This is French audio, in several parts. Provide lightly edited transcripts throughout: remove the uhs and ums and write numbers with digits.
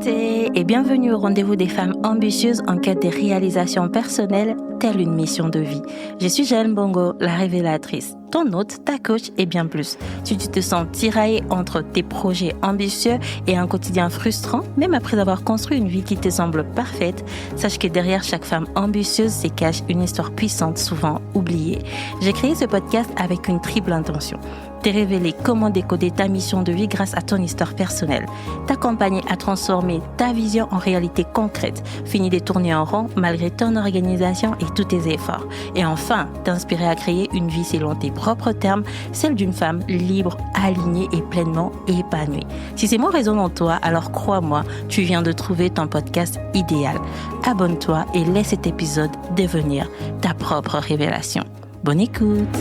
Beauté et bienvenue au rendez-vous des femmes ambitieuses en quête des réalisations personnelles, telle une mission de vie. Je suis Jeanne Bongo, la révélatrice, ton hôte, ta coach et bien plus. Si tu te sens tiraillée entre tes projets ambitieux et un quotidien frustrant, même après avoir construit une vie qui te semble parfaite, sache que derrière chaque femme ambitieuse se cache une histoire puissante, souvent oubliée. J'ai créé ce podcast avec une triple intention. Te révéler comment décoder ta mission de vie grâce à ton histoire personnelle, t'accompagner à transformer ta vision en réalité concrète, finir de tourner en rond malgré ton organisation et tous tes efforts, et enfin t'inspirer à créer une vie selon tes propres termes, celle d'une femme libre, alignée et pleinement épanouie. Si ces mots résonnent en toi, alors crois-moi, tu viens de trouver ton podcast idéal. Abonne-toi et laisse cet épisode devenir ta propre révélation. Bonne écoute!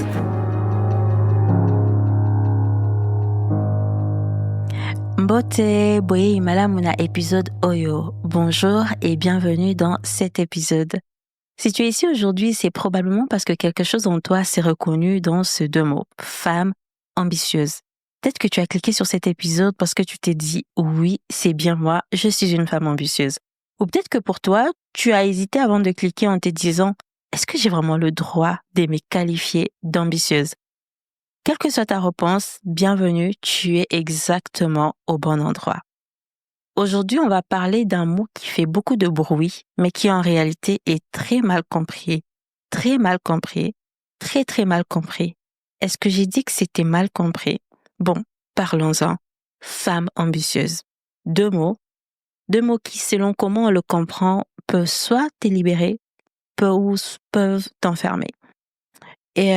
Mbote, boye imala muna épisode Oyo. Bonjour et bienvenue dans cet épisode. Si tu es ici aujourd'hui, c'est probablement parce que quelque chose en toi s'est reconnu dans ces deux mots, femme ambitieuse. Peut-être que tu as cliqué sur cet épisode parce que tu t'es dit, oui, c'est bien moi, je suis une femme ambitieuse. Ou peut-être que pour toi, tu as hésité avant de cliquer en te disant, est-ce que j'ai vraiment le droit de me qualifier d'ambitieuse? Quelle que soit ta réponse, bienvenue, tu es exactement au bon endroit. Aujourd'hui, on va parler d'un mot qui fait beaucoup de bruit, mais qui en réalité est très mal compris. Très mal compris. Très très mal compris. Est-ce que j'ai dit que c'était mal compris? Bon, parlons-en. Femme ambitieuse. Deux mots qui, selon comment on le comprend, peuvent soit te libérer, peuvent t'enfermer. Et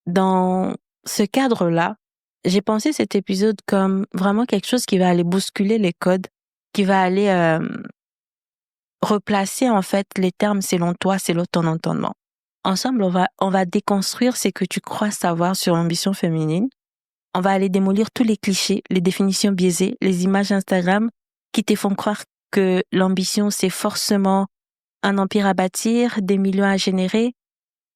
dans ce cadre-là, j'ai pensé cet épisode comme vraiment quelque chose qui va aller bousculer les codes, qui va aller replacer en fait les termes selon toi, selon ton entendement. Ensemble, on va déconstruire ce que tu crois savoir sur l'ambition féminine. On va aller démolir tous les clichés, les définitions biaisées, les images Instagram qui te font croire que l'ambition, c'est forcément un empire à bâtir, des millions à générer.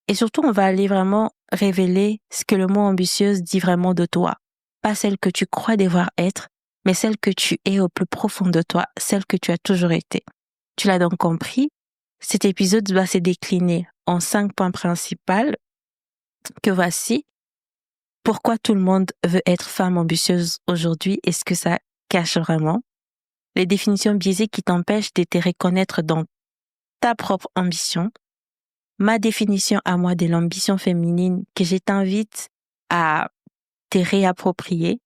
Et surtout, on va aller vraiment révéler ce que le mot ambitieuse dit vraiment de toi. Pas celle que tu crois devoir être, mais celle que tu es au plus profond de toi, celle que tu as toujours été. Tu l'as donc compris, cet épisode va se décliner en 5 points principaux que voici. Pourquoi tout le monde veut être femme ambitieuse aujourd'hui et ce que ça cache vraiment. Les définitions biaisées qui t'empêchent de te reconnaître dans ta propre ambition. Ma définition à moi de l'ambition féminine que je t'invite à te réapproprier,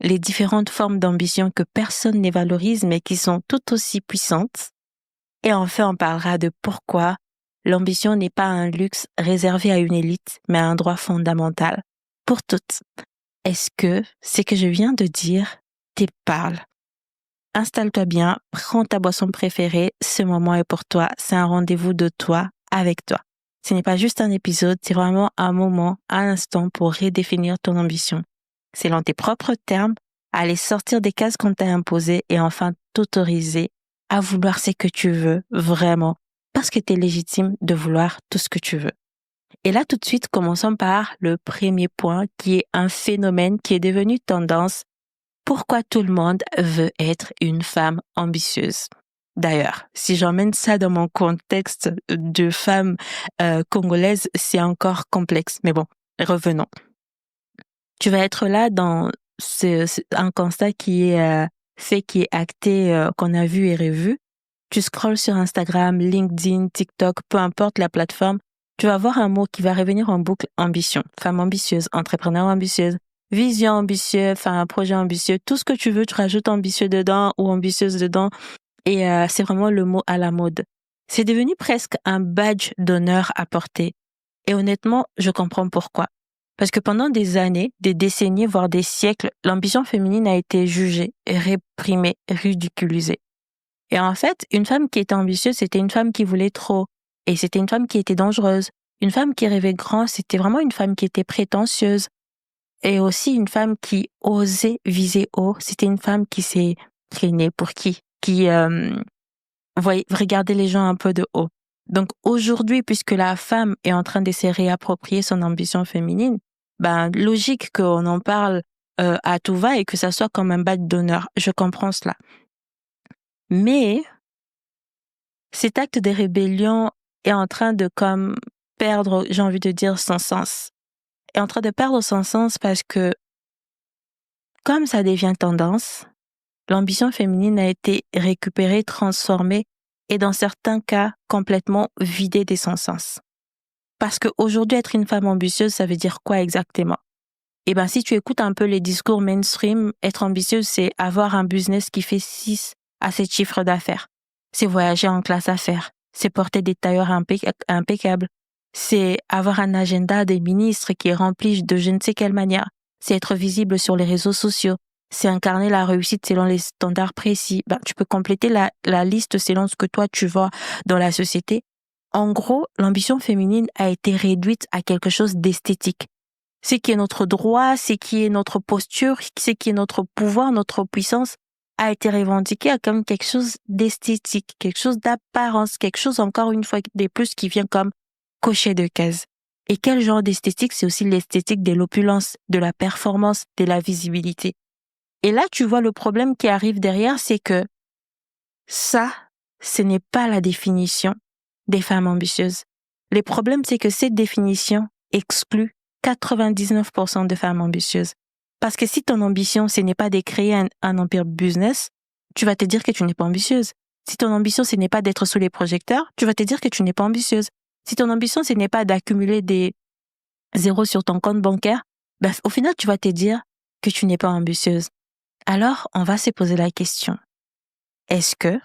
les différentes formes d'ambition que personne ne valorise mais qui sont tout aussi puissantes. Et enfin, on parlera de pourquoi l'ambition n'est pas un luxe réservé à une élite, mais un droit fondamental pour toutes. Est-ce que ce que je viens de dire te parle? Installe-toi bien, prends ta boisson préférée, ce moment est pour toi, c'est un rendez-vous de toi avec toi. Ce n'est pas juste un épisode, c'est vraiment un moment, un instant pour redéfinir ton ambition. Selon tes propres termes, aller sortir des cases qu'on t'a imposées et enfin t'autoriser à vouloir ce que tu veux vraiment, parce que tu es légitime de vouloir tout ce que tu veux. Et là, tout de suite, commençons par le premier point qui est un phénomène qui est devenu tendance. Pourquoi tout le monde veut être une femme ambitieuse? D'ailleurs, si j'emmène ça dans mon contexte de femme congolaise, c'est encore complexe. Mais bon, revenons. Tu vas être là dans un constat qui est fait, qui est acté, qu'on a vu et revu. Tu scrolles sur Instagram, LinkedIn, TikTok, peu importe la plateforme, tu vas voir un mot qui va revenir en boucle, ambition. Femme ambitieuse, entrepreneur ambitieuse, vision ambitieuse, enfin un projet ambitieux, tout ce que tu veux, tu rajoutes ambitieux dedans ou ambitieuse dedans. Et c'est vraiment le mot à la mode. C'est devenu presque un badge d'honneur à porter. Et honnêtement, je comprends pourquoi. Parce que pendant des années, des décennies, voire des siècles, l'ambition féminine a été jugée, réprimée, ridiculisée. Et en fait, une femme qui était ambitieuse, c'était une femme qui voulait trop. Et c'était une femme qui était dangereuse. Une femme qui rêvait grand, c'était vraiment une femme qui était prétentieuse. Et aussi une femme qui osait viser haut. C'était une femme qui s'est traînée pour qui regardait les gens un peu de haut. Donc aujourd'hui, puisque la femme est en train de se réapproprier son ambition féminine, logique qu'on en parle à tout va et que ça soit comme un badge d'honneur. Je comprends cela. Mais cet acte de rébellion est en train de perdre, j'ai envie de dire, son sens. Est en train de perdre son sens parce que comme ça devient tendance, l'ambition féminine a été récupérée, transformée et dans certains cas complètement vidée de son sens. Parce qu'aujourd'hui, être une femme ambitieuse, ça veut dire quoi exactement? Eh ben, si tu écoutes un peu les discours mainstream, être ambitieuse, c'est avoir un business qui fait 6 à 7 chiffres d'affaires. C'est voyager en classe affaires. C'est porter des tailleurs impeccables. C'est avoir un agenda des ministres qui est rempli de je ne sais quelle manière. C'est être visible sur les réseaux sociaux. C'est incarner la réussite selon les standards précis. Ben, tu peux compléter la liste selon ce que toi tu vois dans la société. En gros, l'ambition féminine a été réduite à quelque chose d'esthétique. Ce qui est notre droit, ce qui est notre posture, ce qui est notre pouvoir, notre puissance, a été revendiqué comme quelque chose d'esthétique, quelque chose d'apparence, quelque chose encore une fois de plus qui vient comme cocher de cases. Et quel genre d'esthétique? C'est aussi l'esthétique de l'opulence, de la performance, de la visibilité. Et là, tu vois le problème qui arrive derrière, c'est que ça, ce n'est pas la définition des femmes ambitieuses. Le problème, c'est que cette définition exclut 99% de femmes ambitieuses. Parce que si ton ambition, ce n'est pas de créer un empire business, tu vas te dire que tu n'es pas ambitieuse. Si ton ambition, ce n'est pas d'être sous les projecteurs, tu vas te dire que tu n'es pas ambitieuse. Si ton ambition, ce n'est pas d'accumuler des zéros sur ton compte bancaire, ben, au final, tu vas te dire que tu n'es pas ambitieuse. Alors, on va se poser la question. Est-ce que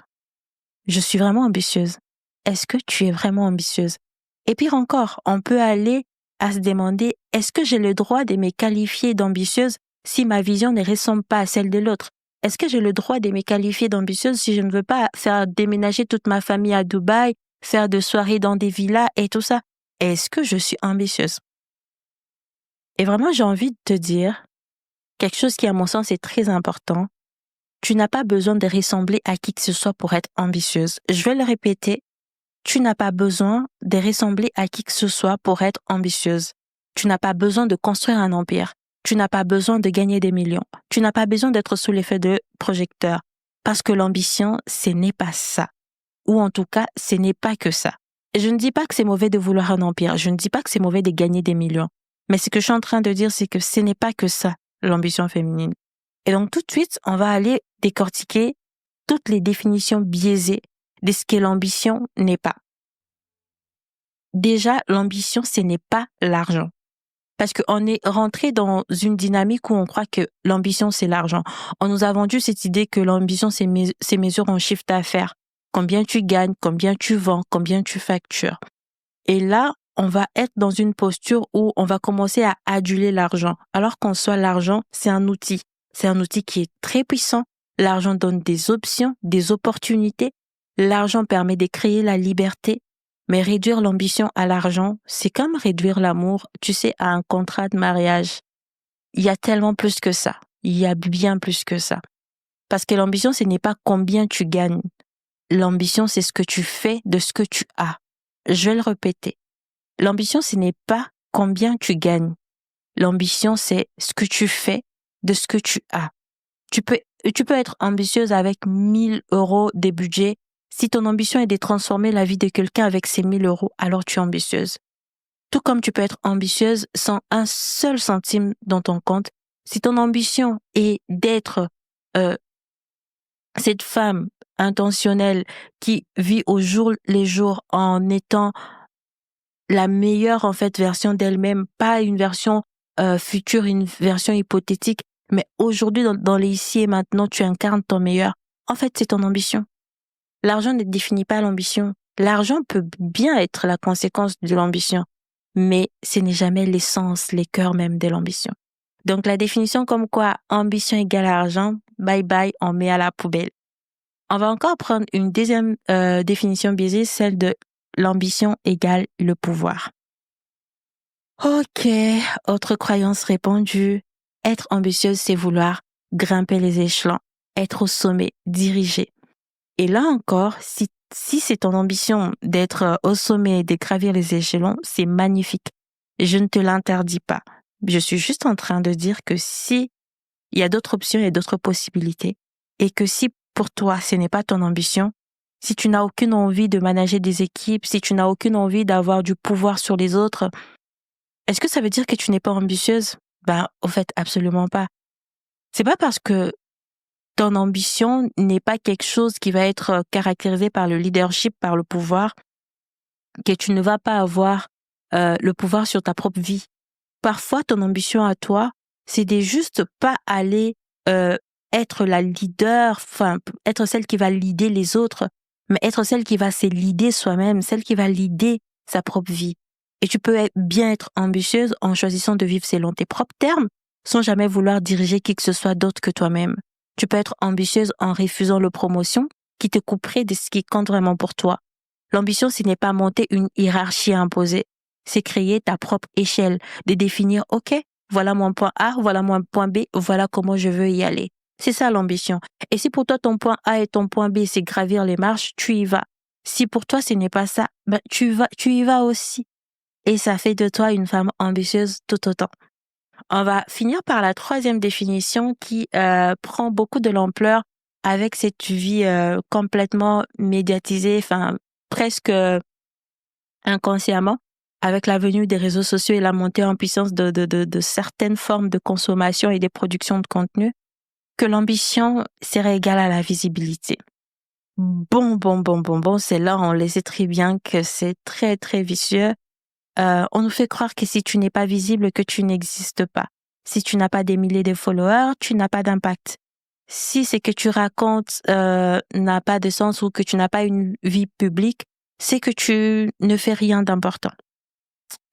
je suis vraiment ambitieuse? Est-ce que tu es vraiment ambitieuse? Et pire encore, on peut aller à se demander, est-ce que j'ai le droit de me qualifier d'ambitieuse si ma vision ne ressemble pas à celle de l'autre? Est-ce que j'ai le droit de me qualifier d'ambitieuse si je ne veux pas faire déménager toute ma famille à Dubaï, faire de soirées dans des villas et tout ça? Est-ce que je suis ambitieuse? Et vraiment, j'ai envie de te dire quelque chose qui, à mon sens, est très important. Tu n'as pas besoin de ressembler à qui que ce soit pour être ambitieuse. Je vais le répéter. Tu n'as pas besoin de ressembler à qui que ce soit pour être ambitieuse. Tu n'as pas besoin de construire un empire. Tu n'as pas besoin de gagner des millions. Tu n'as pas besoin d'être sous l'effet de projecteurs. Parce que l'ambition, ce n'est pas ça. Ou en tout cas, ce n'est pas que ça. Et je ne dis pas que c'est mauvais de vouloir un empire. Je ne dis pas que c'est mauvais de gagner des millions. Mais ce que je suis en train de dire, c'est que ce n'est pas que ça, l'ambition féminine. Et donc tout de suite, on va aller décortiquer toutes les définitions biaisées de ce que l'ambition n'est pas. Déjà, l'ambition, ce n'est pas l'argent. Parce qu'on est rentré dans une dynamique où on croit que l'ambition, c'est l'argent. On nous a vendu cette idée que l'ambition, c'est mesure en chiffre d'affaires. Combien tu gagnes, combien tu vends, combien tu factures. Et là, on va être dans une posture où on va commencer à aduler l'argent. Alors qu'en soi, l'argent, c'est un outil. C'est un outil qui est très puissant. L'argent donne des options, des opportunités. L'argent permet de créer la liberté. Mais réduire l'ambition à l'argent, c'est comme réduire l'amour, tu sais, à un contrat de mariage. Il y a tellement plus que ça. Il y a bien plus que ça. Parce que l'ambition, ce n'est pas combien tu gagnes. L'ambition, c'est ce que tu fais de ce que tu as. Je vais le répéter. L'ambition, ce n'est pas combien tu gagnes. L'ambition, c'est ce que tu fais de ce que tu as. Tu peux être ambitieuse avec 1 000 € de budget. Si ton ambition est de transformer la vie de quelqu'un avec ces 1 000 €, alors tu es ambitieuse. Tout comme tu peux être ambitieuse sans un seul centime dans ton compte. Si ton ambition est d'être cette femme intentionnelle qui vit au jour les jours en étant la meilleure en fait version d'elle-même, pas une version future, une version hypothétique, mais aujourd'hui dans les ici et maintenant, tu incarnes ton meilleur. En fait, c'est ton ambition. L'argent ne définit pas l'ambition. L'argent peut bien être la conséquence de l'ambition, mais ce n'est jamais l'essence, les cœurs même de l'ambition. Donc la définition comme quoi ambition égale argent, bye bye, on met à la poubelle. On va encore prendre une deuxième définition biaisée, celle de l'ambition égale le pouvoir. Ok, autre croyance répandue. Être ambitieuse, c'est vouloir grimper les échelons, être au sommet, diriger. Et là encore, si c'est ton ambition d'être au sommet et de gravir les échelons, c'est magnifique. Je ne te l'interdis pas. Je suis juste en train de dire que si il y a d'autres options et d'autres possibilités, et que si pour toi, ce n'est pas ton ambition, si tu n'as aucune envie de manager des équipes, si tu n'as aucune envie d'avoir du pouvoir sur les autres, est-ce que ça veut dire que tu n'es pas ambitieuse? Au fait, absolument pas. C'est pas parce que ton ambition n'est pas quelque chose qui va être caractérisé par le leadership, par le pouvoir, que tu ne vas pas avoir le pouvoir sur ta propre vie. Parfois, ton ambition à toi, c'est de juste pas aller être la leader, enfin, être celle qui va leader les autres, mais être celle qui va se leader soi-même, celle qui va leader sa propre vie. Et tu peux bien être ambitieuse en choisissant de vivre selon tes propres termes, sans jamais vouloir diriger qui que ce soit d'autre que toi-même. Tu peux être ambitieuse en refusant le promotion qui te couperait de ce qui compte vraiment pour toi. L'ambition, ce n'est pas monter une hiérarchie imposée, c'est créer ta propre échelle, de définir, OK, voilà mon point A, voilà mon point B, voilà comment je veux y aller. C'est ça l'ambition. Et si pour toi, ton point A et ton point B, c'est gravir les marches, tu y vas. Si pour toi, ce n'est pas ça, tu y vas aussi. Et ça fait de toi une femme ambitieuse tout autant. On va finir par la troisième définition qui prend beaucoup de l'ampleur avec cette vie complètement médiatisée, enfin presque inconsciemment, avec la venue des réseaux sociaux et la montée en puissance de certaines formes de consommation et des productions de contenu, que l'ambition serait égale à la visibilité. Bon, c'est là, on le sait très bien que c'est très, très vicieux. On nous fait croire que si tu n'es pas visible, que tu n'existes pas. Si tu n'as pas des milliers de followers, tu n'as pas d'impact. Si ce que tu racontes n'a pas de sens ou que tu n'as pas une vie publique, c'est que tu ne fais rien d'important.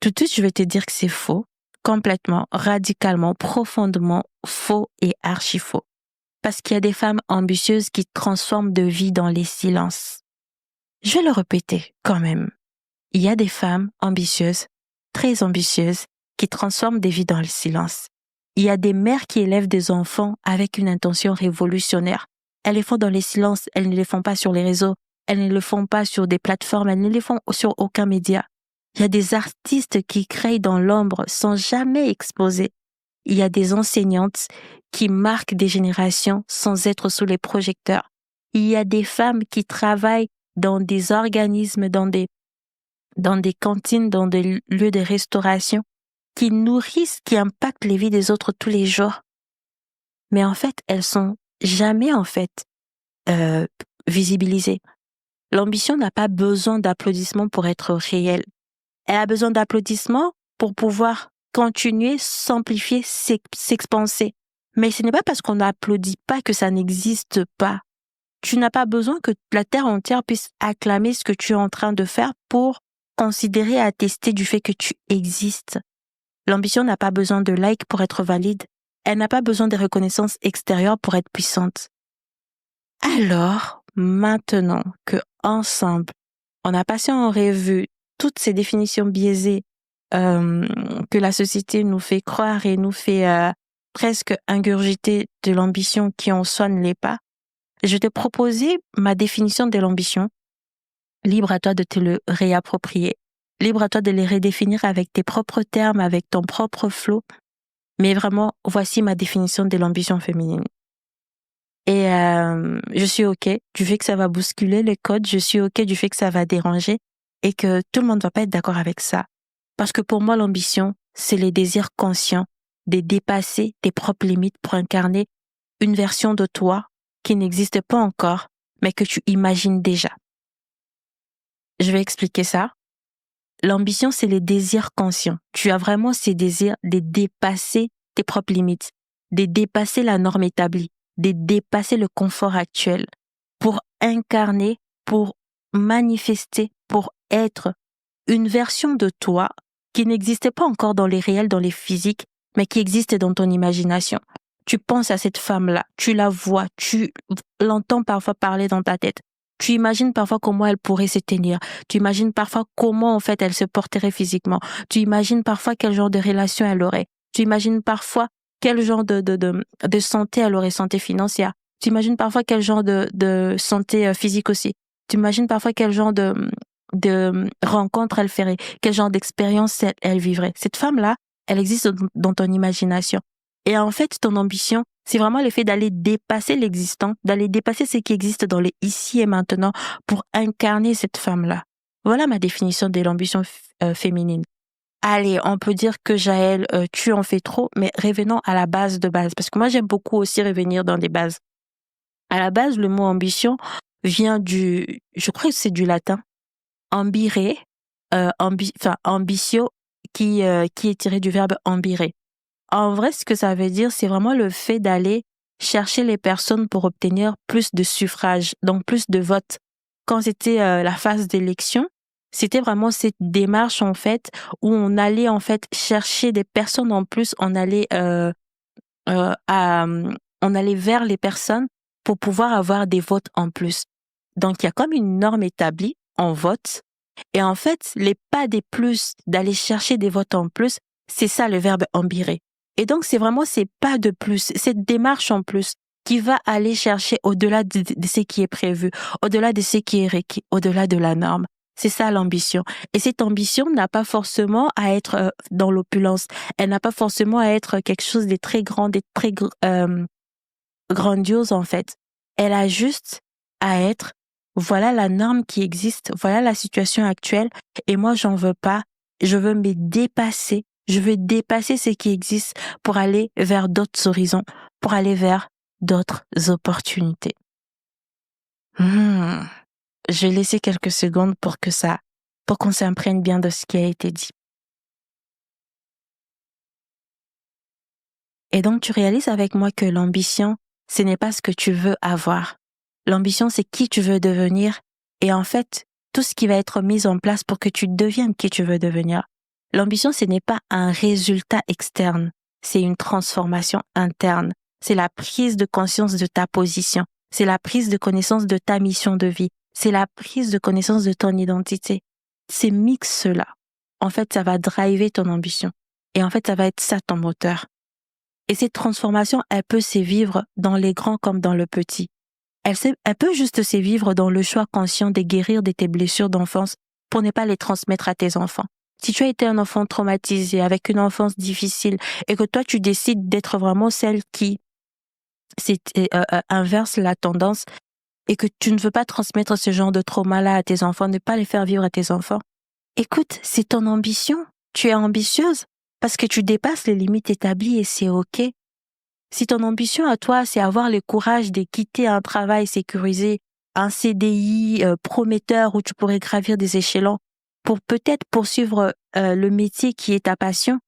Tout de suite, je vais te dire que c'est faux, complètement, radicalement, profondément faux et archi faux. Parce qu'il y a des femmes ambitieuses qui transforment de vie dans les silences. Je vais le répéter quand même. Il y a des femmes ambitieuses, très ambitieuses, qui transforment des vies dans le silence. Il y a des mères qui élèvent des enfants avec une intention révolutionnaire. Elles les font dans les silences, elles ne les font pas sur les réseaux, elles ne le font pas sur des plateformes, elles ne les font sur aucun média. Il y a des artistes qui créent dans l'ombre sans jamais exposer. Il y a des enseignantes qui marquent des générations sans être sous les projecteurs. Il y a des femmes qui travaillent dans des organismes, dans des cantines, dans des lieux de restauration, qui nourrissent, qui impactent les vies des autres tous les jours. Mais en fait, elles sont jamais visibilisées. L'ambition n'a pas besoin d'applaudissements pour être réelle. Elle a besoin d'applaudissements pour pouvoir continuer, s'amplifier, s'expanser. Mais ce n'est pas parce qu'on n'applaudit pas que ça n'existe pas. Tu n'as pas besoin que la terre entière puisse acclamer ce que tu es en train de faire pour considérer, attester du fait que tu existes. L'ambition n'a pas besoin de likes pour être valide. Elle n'a pas besoin de reconnaissance extérieure pour être puissante. Alors, maintenant que ensemble, on a passé en revue toutes ces définitions biaisées que la société nous fait croire et nous fait presque ingurgiter de l'ambition qui en soi ne l'est pas, je vais te proposer ma définition de l'ambition. Libre à toi de te le réapproprier. Libre à toi de les redéfinir avec tes propres termes, avec ton propre flow. Mais vraiment, voici ma définition de l'ambition féminine. Et je suis OK du fait que ça va bousculer les codes, je suis OK du fait que ça va déranger et que tout le monde ne va pas être d'accord avec ça. Parce que pour moi, l'ambition, c'est le désir conscient de dépasser tes propres limites pour incarner une version de toi qui n'existe pas encore, mais que tu imagines déjà. Je vais expliquer ça. L'ambition, c'est les désirs conscients. Tu as vraiment ces désirs de dépasser tes propres limites, de dépasser la norme établie, de dépasser le confort actuel pour incarner, pour manifester, pour être une version de toi qui n'existait pas encore dans les réels, dans les physiques, mais qui existe dans ton imagination. Tu penses à cette femme-là, tu la vois, tu l'entends parfois parler dans ta tête. Tu imagines parfois comment elle pourrait se tenir. Tu imagines parfois comment, en fait, elle se porterait physiquement. Tu imagines parfois quel genre de relation elle aurait. Tu imagines parfois quel genre de santé elle aurait, santé financière. Tu imagines parfois quel genre de santé physique aussi. Tu imagines parfois quel genre de rencontre elle ferait, quel genre d'expérience elle vivrait. Cette femme-là, elle existe dans ton imagination. Et en fait, ton ambition, C'est vraiment le fait d'aller dépasser l'existant, d'aller dépasser ce qui existe dans les ici et maintenant pour incarner cette femme-là. Voilà ma définition de l'ambition féminine. Allez, on peut dire que Jaël, tu en fais trop, mais revenons à la base de base. Parce que moi, j'aime beaucoup aussi revenir dans les bases. À la base, le mot ambition vient je crois que c'est du latin, ambire, ambitio, qui est tiré du verbe ambire. En vrai, ce que ça veut dire, c'est vraiment le fait d'aller chercher les personnes pour obtenir plus de suffrages, donc plus de votes. Quand c'était la phase d'élection, c'était vraiment cette démarche en fait où on allait en fait chercher des personnes en plus, on allait vers les personnes pour pouvoir avoir des votes en plus. Donc il y a comme une norme établie, on vote, et en fait les pas des plus d'aller chercher des votes en plus, c'est ça le verbe embirer. Et donc c'est vraiment ces pas de plus, cette démarche en plus qui va aller chercher au-delà de ce qui est prévu, au-delà de ce qui est requis, au-delà de la norme. C'est ça l'ambition. Et cette ambition n'a pas forcément à être dans l'opulence. Elle n'a pas forcément à être quelque chose de très grand, de très grandiose en fait. Elle a juste à être, voilà la norme qui existe, voilà la situation actuelle, et moi j'en veux pas, je veux me dépasser, je veux dépasser ce qui existe pour aller vers d'autres horizons, pour aller vers d'autres opportunités. Je vais laisser quelques secondes pour qu'on s'imprègne bien de ce qui a été dit. Et donc tu réalises avec moi que l'ambition, ce n'est pas ce que tu veux avoir. L'ambition, c'est qui tu veux devenir et en fait, tout ce qui va être mis en place pour que tu deviennes qui tu veux devenir. L'ambition, ce n'est pas un résultat externe, c'est une transformation interne. C'est la prise de conscience de ta position, c'est la prise de connaissance de ta mission de vie, c'est la prise de connaissance de ton identité. Ces mix-là, en fait, ça va driver ton ambition et en fait, ça va être ça ton moteur. Et cette transformation, elle peut se vivre dans les grands comme dans le petit. Elle peut juste se vivre dans le choix conscient de guérir de tes blessures d'enfance pour ne pas les transmettre à tes enfants. Si tu as été un enfant traumatisé avec une enfance difficile et que toi tu décides d'être vraiment celle qui inverse la tendance et que tu ne veux pas transmettre ce genre de trauma-là à tes enfants, ne pas les faire vivre à tes enfants, écoute, c'est ton ambition. Tu es ambitieuse parce que tu dépasses les limites établies et c'est OK. Si ton ambition à toi, c'est avoir le courage de quitter un travail sécurisé, un CDI prometteur où tu pourrais gravir des échelons pour peut-être poursuivre le métier qui est ta passion,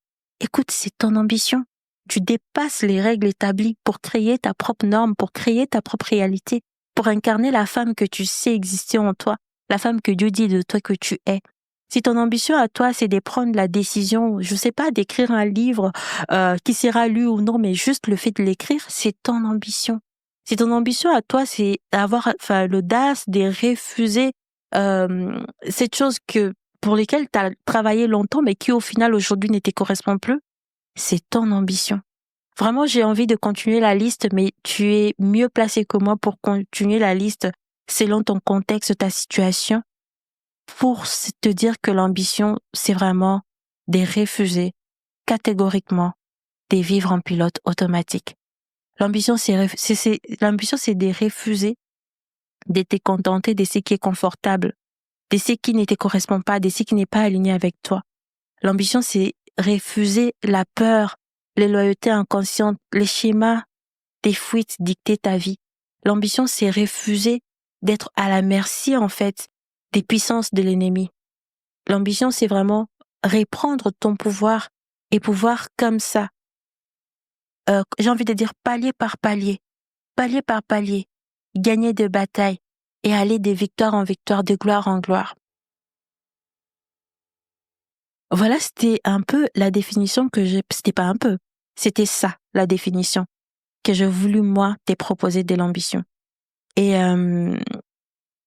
écoute, c'est ton ambition. Tu dépasses les règles établies pour créer ta propre norme, pour créer ta propre réalité, pour incarner la femme que tu sais exister en toi, la femme que Dieu dit de toi que tu es. Si ton ambition à toi, c'est de prendre la décision, je sais pas, d'écrire un livre qui sera lu ou non, mais juste le fait de l'écrire, c'est ton ambition. Si ton ambition à toi, c'est d'avoir l'audace de refuser cette chose pour lesquelles tu as travaillé longtemps, mais qui au final aujourd'hui ne te correspond plus, c'est ton ambition. Vraiment, j'ai envie de continuer la liste, mais tu es mieux placé que moi pour continuer la liste selon ton contexte, ta situation, pour te dire que l'ambition, c'est vraiment de refuser catégoriquement de vivre en pilote automatique. L'ambition, c'est de refuser de te contenter de ce qui est confortable, de ce qui ne te correspond pas, de ce qui n'est pas aligné avec toi. L'ambition, c'est refuser la peur, les loyautés inconscientes, les schémas des fuites dicter ta vie. L'ambition, c'est refuser d'être à la merci, en fait, des puissances de l'ennemi. L'ambition, c'est vraiment reprendre ton pouvoir et pouvoir comme ça, j'ai envie de dire palier par palier, gagner des batailles et aller de victoire en victoire, de gloire en gloire. Voilà, c'était un peu la définition c'était pas un peu, c'était ça, la définition que j'ai voulu, moi, te proposer de l'ambition. Et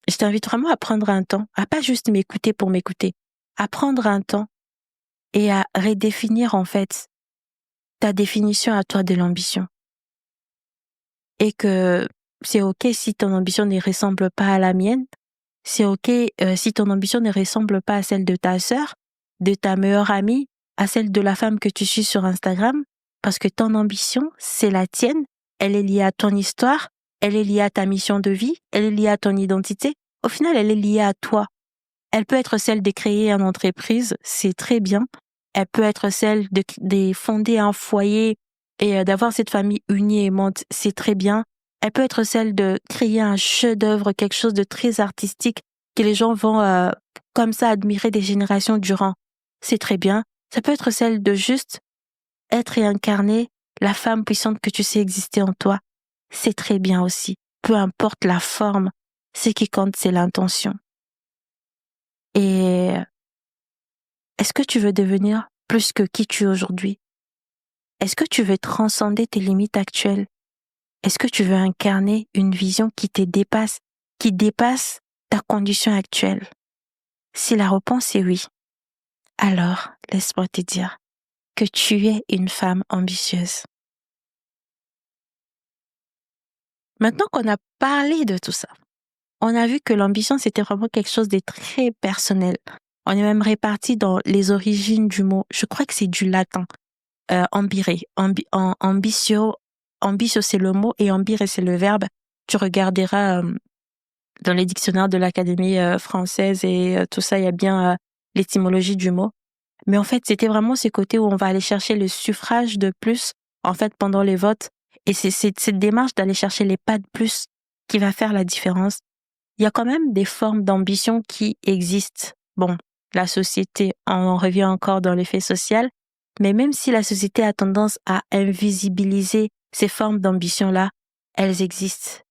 je t'invite vraiment à prendre un temps, à pas juste m'écouter pour m'écouter, à prendre un temps et à redéfinir, en fait, ta définition à toi de l'ambition. Et que c'est OK si ton ambition ne ressemble pas à la mienne, c'est OK si ton ambition ne ressemble pas à celle de ta sœur, de ta meilleure amie, à celle de la femme que tu suis sur Instagram, parce que ton ambition, c'est la tienne elle est liée à ton histoire, elle est liée à ta mission de vie, elle est liée à ton identité. Au final, elle est liée à toi. Elle peut être celle de créer une entreprise, c'est très bien. Elle peut être celle de fonder un foyer et d'avoir cette famille unie et aimante, c'est très bien. Elle peut être celle de créer un chef-d'œuvre, quelque chose de très artistique que les gens vont comme ça admirer des générations durant. C'est très bien. Ça peut être celle de juste être et incarner la femme puissante que tu sais exister en toi. C'est très bien aussi. Peu importe la forme, ce qui compte, c'est l'intention. Et est-ce que tu veux devenir plus que qui tu es aujourd'hui? Est-ce que tu veux transcender tes limites actuelles? Est-ce que tu veux incarner une vision qui te dépasse, qui dépasse ta condition actuelle? Si la réponse est oui, alors laisse-moi te dire que tu es une femme ambitieuse. Maintenant qu'on a parlé de tout ça, on a vu que l'ambition, c'était vraiment quelque chose de très personnel. On est même réparti dans les origines du mot. Je crois que c'est du latin. Ambire. Ambitio, c'est le mot et ambire, c'est le verbe. Tu regarderas dans les dictionnaires de l'Académie française et tout ça, il y a bien l'étymologie du mot. Mais en fait, c'était vraiment ce côté où on va aller chercher le suffrage de plus, en fait, pendant les votes. Et c'est cette démarche d'aller chercher les pas de plus qui va faire la différence. Il y a quand même des formes d'ambition qui existent. Bon, la société, on revient encore dans l'effet social, mais même si la société a tendance à invisibiliser ces formes d'ambition-là, elles existent.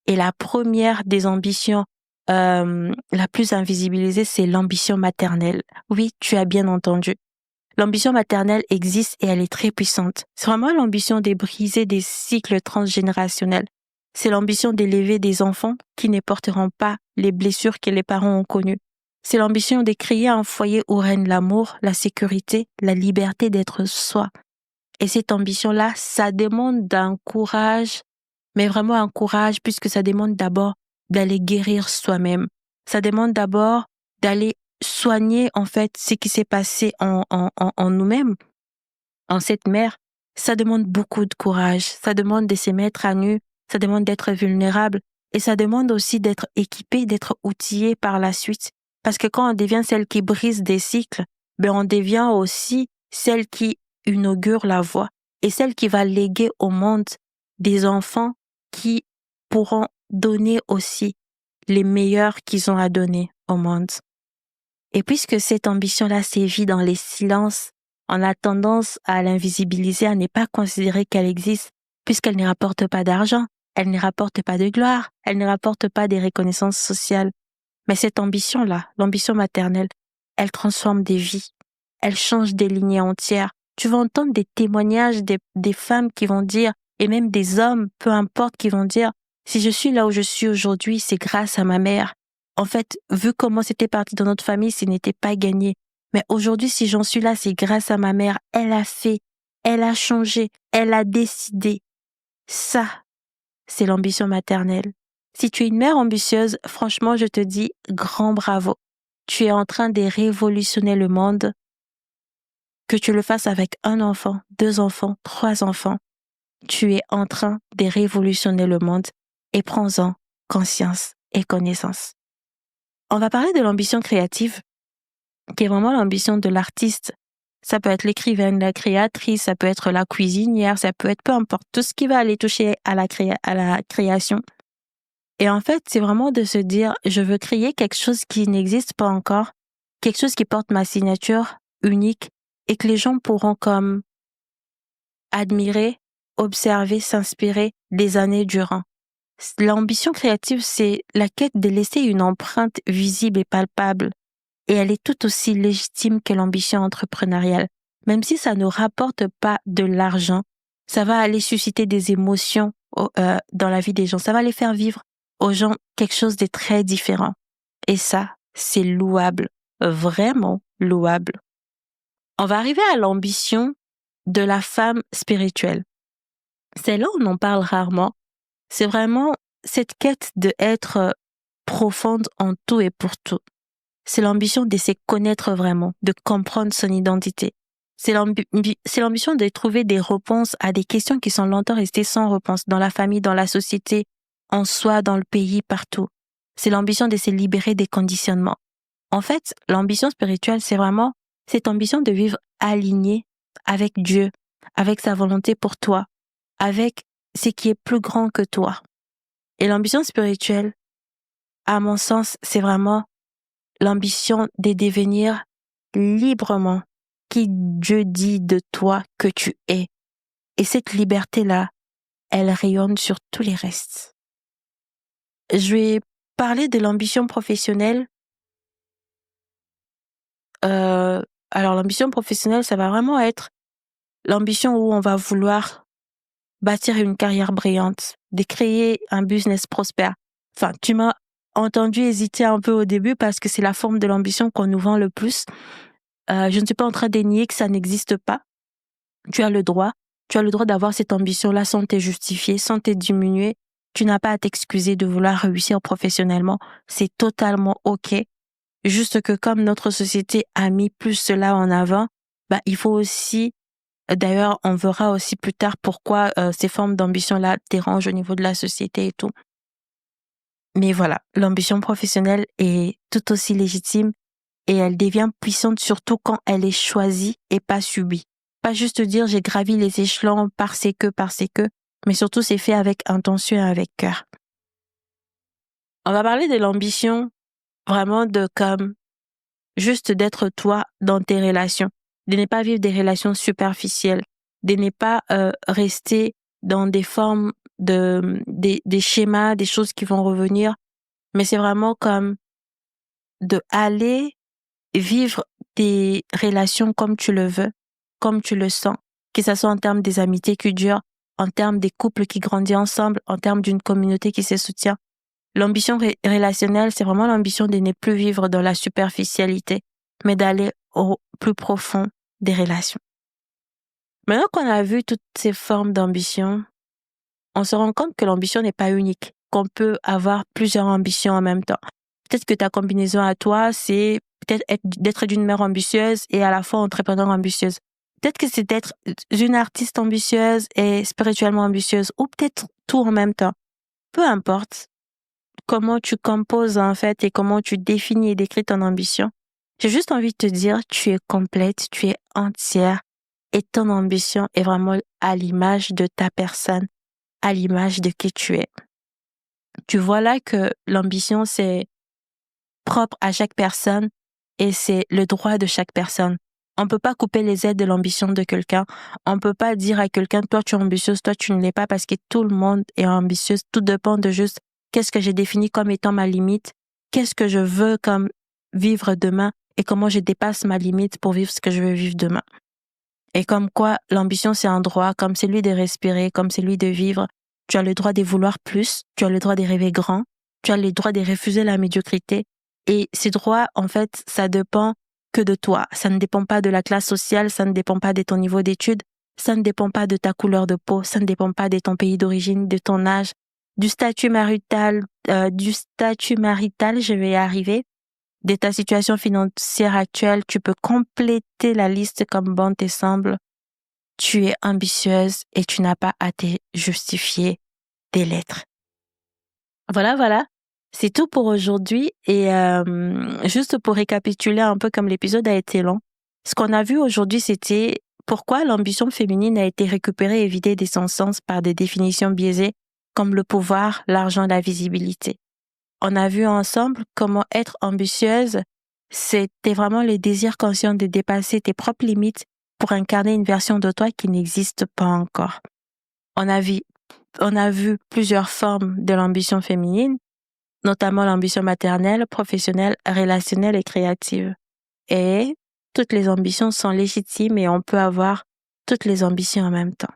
Et la première des ambitions la plus invisibilisée, c'est l'ambition maternelle. Oui, tu as bien entendu. L'ambition maternelle existe et elle est très puissante. C'est vraiment l'ambition de briser des cycles transgénérationnels. C'est l'ambition d'élever des enfants qui ne porteront pas les blessures que les parents ont connues. C'est l'ambition de créer un foyer où règne l'amour, la sécurité, la liberté d'être soi. Et cette ambition-là, ça demande d'un courage, mais vraiment un courage puisque ça demande d'abord d'aller guérir soi-même. Ça demande d'abord d'aller soigner en fait ce qui s'est passé en nous-mêmes, en cette mère. Ça demande beaucoup de courage, ça demande de se mettre à nu, ça demande d'être vulnérable et ça demande aussi d'être équipé, d'être outillé par la suite. Parce que quand on devient celle qui brise des cycles, ben on devient aussi celle qui inaugure la voie et celle qui va léguer au monde des enfants qui pourront donner aussi les meilleurs qu'ils ont à donner au monde. Et puisque cette ambition-là sévit dans les silences, on a tendance à l'invisibiliser, à ne pas considérer qu'elle existe, puisqu'elle ne rapporte pas d'argent, elle ne rapporte pas de gloire, elle ne rapporte pas des reconnaissances sociales. Mais cette ambition-là, l'ambition maternelle, elle transforme des vies, elle change des lignées entières. Tu vas entendre des témoignages des femmes qui vont dire, et même des hommes, peu importe, qui vont dire, si je suis là où je suis aujourd'hui, c'est grâce à ma mère. En fait, vu comment c'était parti dans notre famille, ce n'était pas gagné. Mais aujourd'hui, si j'en suis là, c'est grâce à ma mère. Elle a fait, elle a changé, elle a décidé. Ça, c'est l'ambition maternelle. Si tu es une mère ambitieuse, franchement, je te dis grand bravo. Tu es en train de révolutionner le monde. Que tu le fasses avec un enfant, 2 enfants, 3 enfants, tu es en train de révolutionner le monde et prends-en conscience et connaissance. On va parler de l'ambition créative, qui est vraiment l'ambition de l'artiste. Ça peut être l'écrivaine, la créatrice, ça peut être la cuisinière, ça peut être peu importe, tout ce qui va aller toucher à la création. Et en fait, c'est vraiment de se dire, je veux créer quelque chose qui n'existe pas encore, quelque chose qui porte ma signature unique et que les gens pourront comme admirer, observer, s'inspirer des années durant. L'ambition créative, c'est la quête de laisser une empreinte visible et palpable. Et elle est tout aussi légitime que l'ambition entrepreneuriale. Même si ça ne rapporte pas de l'argent, ça va aller susciter des émotions dans la vie des gens. Ça va les faire vivre aux gens quelque chose de très différent. Et ça, c'est louable, vraiment louable. On va arriver à l'ambition de la femme spirituelle. Celle-là, on en parle rarement. C'est vraiment cette quête de être profonde en tout et pour tout. C'est l'ambition de se connaître vraiment, de comprendre son identité. C'est l'ambition de trouver des réponses à des questions qui sont longtemps restées sans réponse dans la famille, dans la société, en soi, dans le pays, partout. C'est l'ambition de se libérer des conditionnements. En fait, l'ambition spirituelle, c'est vraiment cette ambition de vivre aligné avec Dieu, avec sa volonté pour toi, avec ce qui est plus grand que toi. Et l'ambition spirituelle, à mon sens, c'est vraiment l'ambition de devenir librement qui Dieu dit de toi que tu es. Et cette liberté-là, elle rayonne sur tous les restes. Je vais parler de l'ambition professionnelle. Alors l'ambition professionnelle, ça va vraiment être l'ambition où on va vouloir bâtir une carrière brillante, de créer un business prospère. Enfin, tu m'as entendu hésiter un peu au début parce que c'est la forme de l'ambition qu'on nous vend le plus. Je ne suis pas en train de nier que ça n'existe pas. Tu as le droit d'avoir cette ambition-là sans te justifier, sans te diminuer. Tu n'as pas à t'excuser de vouloir réussir professionnellement. C'est totalement OK. Juste que comme notre société a mis plus cela en avant, il faut aussi, d'ailleurs, on verra aussi plus tard pourquoi ces formes d'ambition-là dérangent au niveau de la société et tout. Mais voilà, l'ambition professionnelle est tout aussi légitime et elle devient puissante surtout quand elle est choisie et pas subie. Pas juste dire j'ai gravi les échelons parce que, mais surtout c'est fait avec intention et avec cœur. On va parler de l'ambition vraiment de comme juste d'être toi dans tes relations, de ne pas vivre des relations superficielles, de ne pas rester dans des formes des schémas, des choses qui vont revenir, mais c'est vraiment comme de aller vivre tes relations comme tu le veux, comme tu le sens, que ce soit en termes des amitiés qui durent, en termes des couples qui grandissent ensemble, en termes d'une communauté qui se soutient. L'ambition relationnelle, c'est vraiment l'ambition de ne plus vivre dans la superficialité, mais d'aller au plus profond des relations. Maintenant qu'on a vu toutes ces formes d'ambition, on se rend compte que l'ambition n'est pas unique, qu'on peut avoir plusieurs ambitions en même temps. Peut-être que ta combinaison à toi, c'est peut-être d'être d'une mère ambitieuse et à la fois entrepreneur ambitieuse. Peut-être que c'est d'être une artiste ambitieuse et spirituellement ambitieuse, ou peut-être tout en même temps. Peu importe comment tu composes en fait et comment tu définis et décris ton ambition. J'ai juste envie de te dire, tu es complète, tu es entière et ton ambition est vraiment à l'image de ta personne, à l'image de qui tu es. Tu vois là que l'ambition, c'est propre à chaque personne et c'est le droit de chaque personne. On peut pas couper les ailes de l'ambition de quelqu'un. On peut pas dire à quelqu'un, toi tu es ambitieuse, toi tu ne l'es pas, parce que tout le monde est ambitieuse. Tout dépend de juste qu'est-ce que j'ai défini comme étant ma limite, qu'est-ce que je veux comme vivre demain et comment je dépasse ma limite pour vivre ce que je veux vivre demain. Et comme quoi, l'ambition c'est un droit, comme celui de respirer, comme celui de vivre. Tu as le droit de vouloir plus, tu as le droit de rêver grand, tu as le droit de refuser la médiocrité. Et ces droits, en fait, ça dépend que de toi. Ça ne dépend pas de la classe sociale, ça ne dépend pas de ton niveau d'études, ça ne dépend pas de ta couleur de peau, ça ne dépend pas de ton pays d'origine, de ton âge, du statut marital, je vais y arriver, de ta situation financière actuelle. Tu peux compléter la liste comme bon te semble. Tu es ambitieuse et tu n'as pas à te justifier des lettres. Voilà. C'est tout pour aujourd'hui et juste pour récapituler un peu comme l'épisode a été long. Ce qu'on a vu aujourd'hui, c'était pourquoi l'ambition féminine a été récupérée et vidée de son sens par des définitions biaisées comme le pouvoir, l'argent, la visibilité. On a vu ensemble comment être ambitieuse, c'était vraiment le désir conscient de dépasser tes propres limites pour incarner une version de toi qui n'existe pas encore. On a vu plusieurs formes de l'ambition féminine, notamment l'ambition maternelle, professionnelle, relationnelle et créative. Et toutes les ambitions sont légitimes et on peut avoir toutes les ambitions en même temps.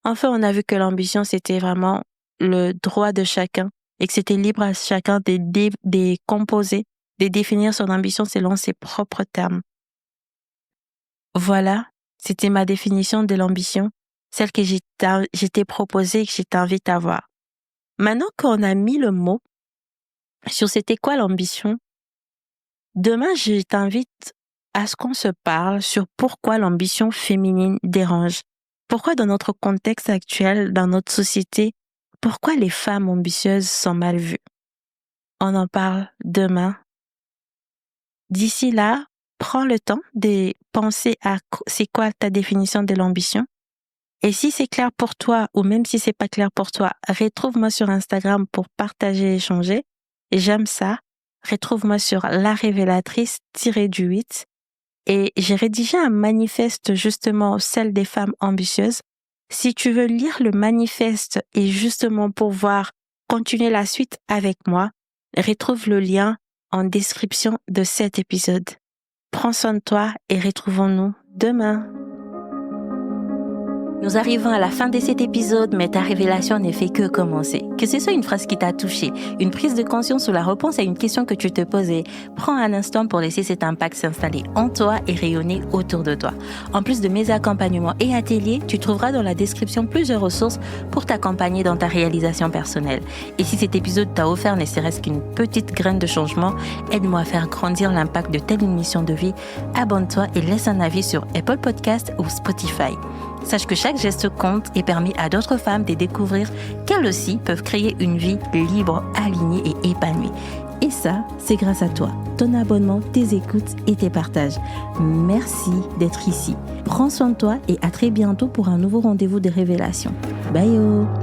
Enfin, on a vu que l'ambition, c'était vraiment le droit de chacun et que c'était libre à chacun de composer, de définir son ambition selon ses propres termes. Voilà, c'était ma définition de l'ambition, celle que j'étais proposée et que je t'invite à voir. Maintenant qu'on a mis le mot sur c'était quoi l'ambition, demain je t'invite à ce qu'on se parle sur pourquoi l'ambition féminine dérange. Pourquoi dans notre contexte actuel, dans notre société, pourquoi les femmes ambitieuses sont mal vues. On en parle demain. D'ici là, prends le temps de penser à c'est quoi ta définition de l'ambition. Et si c'est clair pour toi, ou même si c'est pas clair pour toi, retrouve-moi sur Instagram pour partager et échanger. Et j'aime ça. Retrouve-moi sur La Révélatrice-8. Et j'ai rédigé un manifeste justement, celle des femmes ambitieuses. Si tu veux lire le manifeste et justement pouvoir continuer la suite avec moi, retrouve le lien en description de cet épisode. Prends soin de toi et retrouvons-nous demain. Nous arrivons à la fin de cet épisode, mais ta révélation ne fait que commencer. Que ce soit une phrase qui t'a touché, une prise de conscience ou la réponse à une question que tu te posais, prends un instant pour laisser cet impact s'installer en toi et rayonner autour de toi. En plus de mes accompagnements et ateliers, tu trouveras dans la description plusieurs ressources pour t'accompagner dans ta réalisation personnelle. Et si cet épisode t'a offert ne serait-ce qu'une petite graine de changement, aide-moi à faire grandir l'impact de telle mission de vie. Abonne-toi et laisse un avis sur Apple Podcasts ou Spotify. Sache que chaque geste compte et permet à d'autres femmes de découvrir qu'elles aussi peuvent créer une vie libre, alignée et épanouie. Et ça, c'est grâce à toi, ton abonnement, tes écoutes et tes partages. Merci d'être ici. Prends soin de toi et à très bientôt pour un nouveau rendez-vous de révélation. Bye!